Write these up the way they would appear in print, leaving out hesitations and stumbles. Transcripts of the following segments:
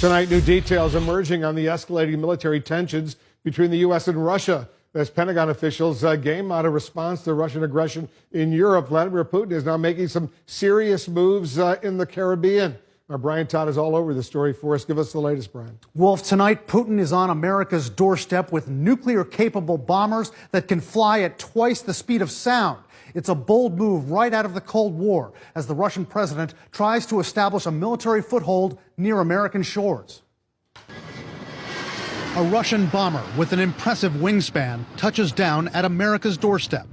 Tonight, new details emerging on the escalating military tensions between the U.S. and Russia. As Pentagon officials game out a response to Russian aggression in Europe, Vladimir Putin is now making some serious moves in the Caribbean. Our Brian Todd is all over the story for us. Give us the latest, Brian. Wolf, tonight, Putin is on America's doorstep with nuclear-capable bombers that can fly at twice the speed of sound. It's a bold move right out of the Cold War as the Russian president tries to establish a military foothold near American shores. A Russian bomber with an impressive wingspan touches down at America's doorstep.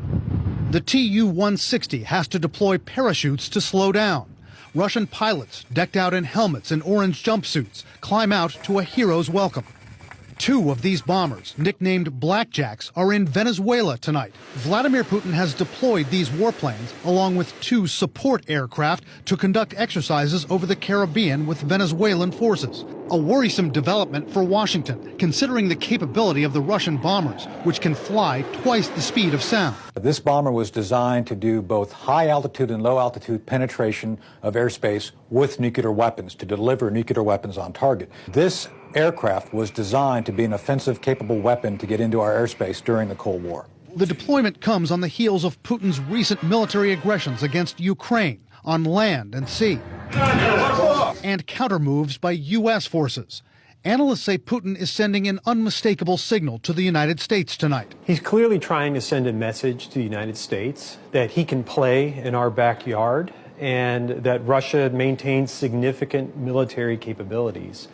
The Tu-160 has to deploy parachutes to slow down. Russian pilots, decked out in helmets and orange jumpsuits, climb out to a hero's welcome. Two of these bombers, nicknamed Blackjacks, are in Venezuela tonight. Vladimir Putin has deployed these warplanes, along with two support aircraft, to conduct exercises over the Caribbean with Venezuelan forces. A worrisome development for Washington, considering the capability of the Russian bombers, which can fly twice the speed of sound. This bomber was designed to do both high-altitude and low-altitude penetration of airspace with nuclear weapons, to deliver nuclear weapons on target. This aircraft was designed to be an offensive-capable weapon to get into our airspace during the Cold War. The deployment comes on the heels of Putin's recent military aggressions against Ukraine on land and sea, and countermoves by U.S. forces. Analysts say Putin is sending an unmistakable signal to the United States tonight. He's clearly trying to send a message to the United States that he can play in our backyard and that Russia maintains significant military capabilities.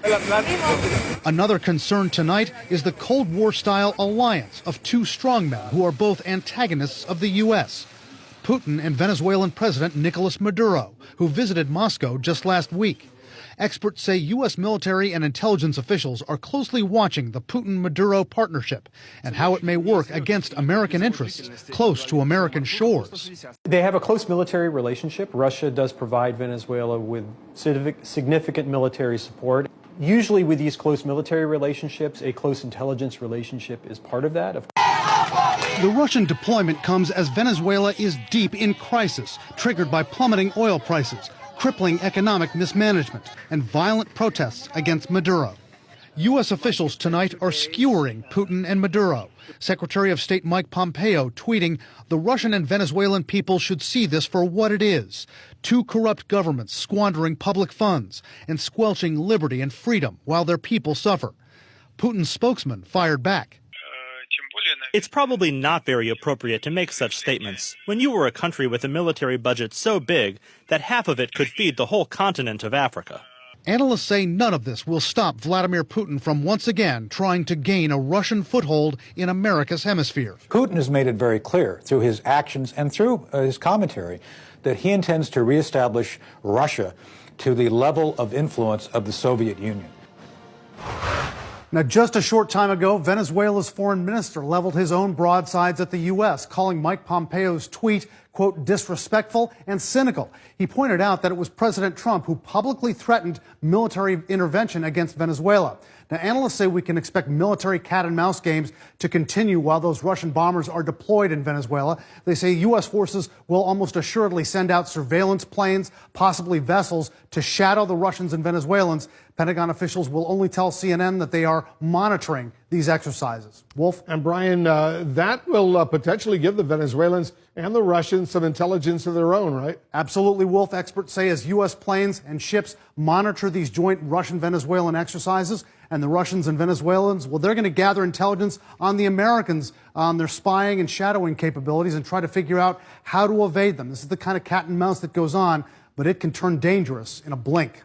Another concern tonight is the Cold War-style alliance of two strongmen who are both antagonists of the U.S. Putin and Venezuelan President Nicolas Maduro, who visited Moscow just last week. Experts say U.S. military and intelligence officials are closely watching the Putin-Maduro partnership and how it may work against American interests close to American shores. They have a close military relationship. Russia does provide Venezuela with significant military support. Usually with these close military relationships, a close intelligence relationship is part of that. The Russian deployment comes as Venezuela is deep in crisis, triggered by plummeting oil prices, crippling economic mismanagement, and violent protests against Maduro. U.S. officials tonight are skewering Putin and Maduro. Secretary of State Mike Pompeo tweeting, "The Russian and Venezuelan people should see this for what it is. Two corrupt governments squandering public funds and squelching liberty and freedom while their people suffer." Putin's spokesman fired back. It's probably not very appropriate to make such statements when you were a country with a military budget so big that half of it could feed the whole continent of Africa. Analysts say none of this will stop Vladimir Putin from once again trying to gain a Russian foothold in America's hemisphere. Putin has made it very clear through his actions and through his commentary that he intends to reestablish Russia to the level of influence of the Soviet Union. Now, just a short time ago, Venezuela's foreign minister leveled his own broadsides at the U.S., calling Mike Pompeo's tweet, quote, disrespectful and cynical. He pointed out that it was President Trump who publicly threatened military intervention against Venezuela. Now, analysts say we can expect military cat-and-mouse games to continue while those Russian bombers are deployed in Venezuela. They say U.S. forces will almost assuredly send out surveillance planes, possibly vessels, to shadow the Russians and Venezuelans. Pentagon officials will only tell CNN that they are monitoring these exercises. Wolf? And Brian, that will potentially give the Venezuelans and the Russians some intelligence of their own, right? Absolutely, Wolf. Experts say as U.S. planes and ships monitor these joint Russian-Venezuelan exercises, and the Russians and Venezuelans, well, they're going to gather intelligence on the Americans, on their spying and shadowing capabilities, and try to figure out how to evade them. This is the kind of cat and mouse that goes on, but it can turn dangerous in a blink.